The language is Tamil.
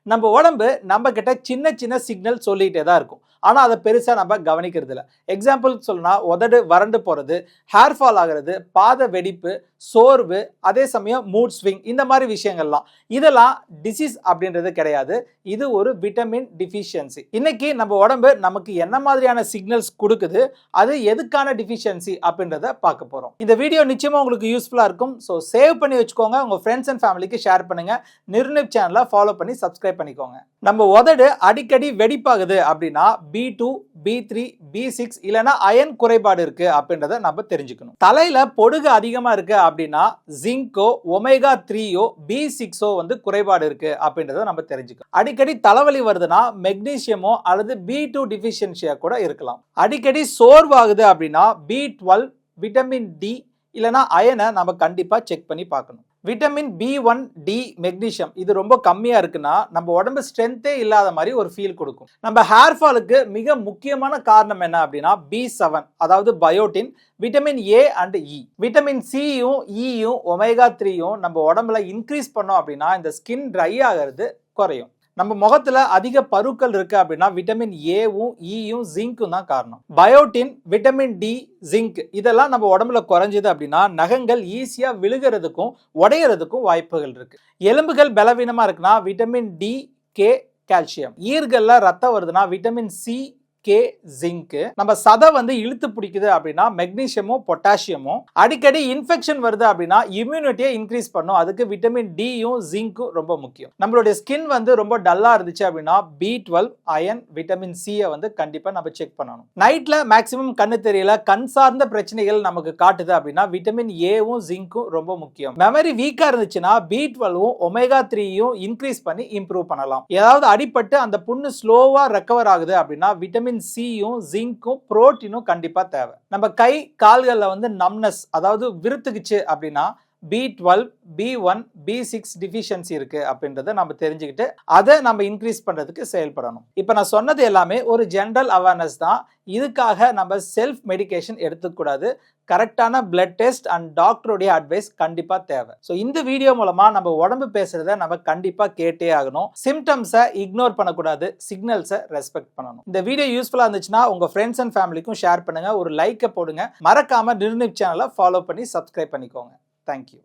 நம்ம உடம்பு நம்ம கிட்ட சின்ன சின்ன சிக்னல் சொல்லிகிட்டே தான் இருக்கும். ஆனால் அதை பெருசாக நம்ம கவனிக்கிறது இல்லை. எக்ஸாம்பிள் சொல்லணும்னா உதடு வறண்டு போகிறது, ஹேர் ஃபால் ஆகிறது, பாத வெடிப்பு, சோர்வு, அதே சமயம் மூட் ஸ்விங், இந்த மாதிரி விஷயங்கள்லாம் இதெல்லாம் டிசீஸ் அப்படின்றது கிடையாது. இது ஒரு விட்டமின் டிஃபிஷியன்சி. இன்னைக்கு நம்ம உடம்பு நமக்கு என்ன மாதிரியான சிக்னல்ஸ் கொடுக்குது, அது எதுக்கான டிஃபிஷியன்சி அப்படின்றத பார்க்க போகிறோம். இந்த வீடியோ நிச்சயமாக உங்களுக்கு யூஸ்ஃபுல்லாக இருக்கும். ஸோ சேவ் பண்ணி வச்சுக்கோங்க, உங்கள் ஃப்ரெண்ட்ஸ் அண்ட் ஃபேமிலிக்கு ஷேர் பண்ணுங்க. நிர்ணப் சேனலை ஃபாலோ பண்ணி சப்ஸ்கிரைப் பண்ணிக்கோங்க. நம்ம உதடு அடிக்கடி வெடிப்பாகுது அப்படின்னா B2, B3, B6 இல்லைன்னா அயன் குறைபாடு இருக்கு அப்படின்றத நம்ம தெரிஞ்சுக்கணும். தலையில பொடுகு அதிகமா இருக்கு அப்படின்னா ஜிங்கோ, ஒமேகா 3ஓ, B6ஓ வந்து குறைபாடு இருக்கு அப்படின்றத நம்ம தெரிஞ்சுக்கணும். அடிக்கடி தலைவலி வருதுன்னா மெக்னீசியமோ அல்லது B2 டிஃபிஷியன்சியா கூட இருக்கலாம். அடிக்கடி சோர்வாகுது அப்படின்னா B12, விட்டமின் D இல்லைன்னா அயனை நம்ம கண்டிப்பா செக் பண்ணி பார்க்கணும். விட்டமின் B1, D, மெக்னீசியம் இது ரொம்ப கம்மியாக இருக்குன்னா நம்ம உடம்பு ஸ்ட்ரென்த்தே இல்லாத மாதிரி ஒரு ஃபீல் கொடுக்கும். நம்ம ஹேர் ஃபாலுக்கு மிக முக்கியமான காரணம் என்ன அப்படின்னா B7, அதாவது biotin, vitamin A and E. Vitamin Cயும் Eயும் ஒமேகா 3யும் நம்ம உடம்புல இன்க்ரீஸ் பண்ணோம் அப்படின்னா இந்த ஸ்கின் ட்ரை ஆகிறது குறையும். நம்ம முகத்துல அதிக பருக்கள் இருக்கு அப்படின்னா விட்டமின் ஏவும் ஈயும் ஜிங்க்கும் தான் காரணம். பயோட்டின், விட்டமின் டி, ஜிங்க் இதெல்லாம் நம்ம உடம்புல குறைஞ்சது அப்படின்னா நகங்கள் ஈஸியா விழுகிறதுக்கும் உடையறதுக்கும் வாய்ப்புகள் இருக்கு. எலும்புகள் பலவீனமா இருக்குன்னா விட்டமின் டி, கே, கால்சியம். ஈர்கள்ல ரத்தம் வருதுன்னா விட்டமின் சி, கே, ஜிங்க். நம்ம சதை வந்து இழுத்து பிடிக்குது அப்படின்னா மெக்னீசியமும் பொட்டாசியமும். அடிக்கடி இன்ஃபெக்ஷன் வருது அப்படின்னா இம்யூனிட்டியை இன்க்ரீஸ் பண்ணும். அதுக்கு விட்டமின் டியும் ஜிங்க்கும் ரொம்ப முக்கியம். நம்மளுடைய ஸ்கின் வந்து ரொம்ப டல்லா இருந்துச்சு அப்படின்னா B12, அயன், விட்டமின் சியை வந்து கண்டிப்பா நம்ம செக் பண்ணணும். நைட்ல மேக்சிமம் கண்ணு தெரியல, கண் சார்ந்த பிரச்சனைகள் நமக்கு காட்டுது அப்படின்னா விட்டமின் ஏவும் ஜிங்க்கும் ரொம்ப முக்கியம். மெமரி வீக்கா இருந்துச்சுன்னா B12வும் ஒமேகா 3யும் இன்க்ரீஸ் பண்ணி இம்ப்ரூவ் பண்ணலாம். ஏதாவது அடிபட்டு அந்த புண்ணு ஸ்லோவா ரெக்கவர் ஆகுது அப்படின்னா விட்டமின் சியும் ஜிங்க்கும் புரோட்டீனும் கண்டிப்பா தேவை. நம்ம கை கால்கள்ல வந்து நம்னஸ், அதாவது விருத்துக்குச்சு அப்படின்னா B12, B1, B6 டிஃபிஷியன்சி இருக்கு அப்படின்றத நம்ம தெரிஞ்சுக்கிட்டு அதை நம்ம இன்க்ரீஸ் பண்றதுக்கு செயல்படணும். இப்போ நான் சொன்னது எல்லாமே ஒரு ஜென்ரல் அவேர்னஸ் தான். இதுக்காக நம்ம செல்ஃப் மெடிகேஷன் எடுத்துக்கூடாது. கரெக்டான பிளட் டெஸ்ட் அண்ட் டாக்டருடைய அட்வைஸ் கண்டிப்பா தேவை. ஸோ இந்த வீடியோ மூலமா நம்ம உடம்பு பேசுறத நம்ம கண்டிப்பா கேட்டே ஆகணும். சிம்டம்ஸை இக்னோர் பண்ணக்கூடாது, சிக்னல்ஸை ரெஸ்பெக்ட் பண்ணணும். இந்த வீடியோ யூஸ்ஃபுல்லா இருந்துச்சுன்னா உங்க ஃப்ரெண்ட்ஸ் அண்ட் ஃபேமிலிக்கும் ஷேர் பண்ணுங்க, ஒரு லைக்கை போடுங்க. மறக்காம நிர்ணப் சேனலை ஃபாலோ பண்ணி சப்ஸ்கிரைப் பண்ணிக்கோங்க. Thank you.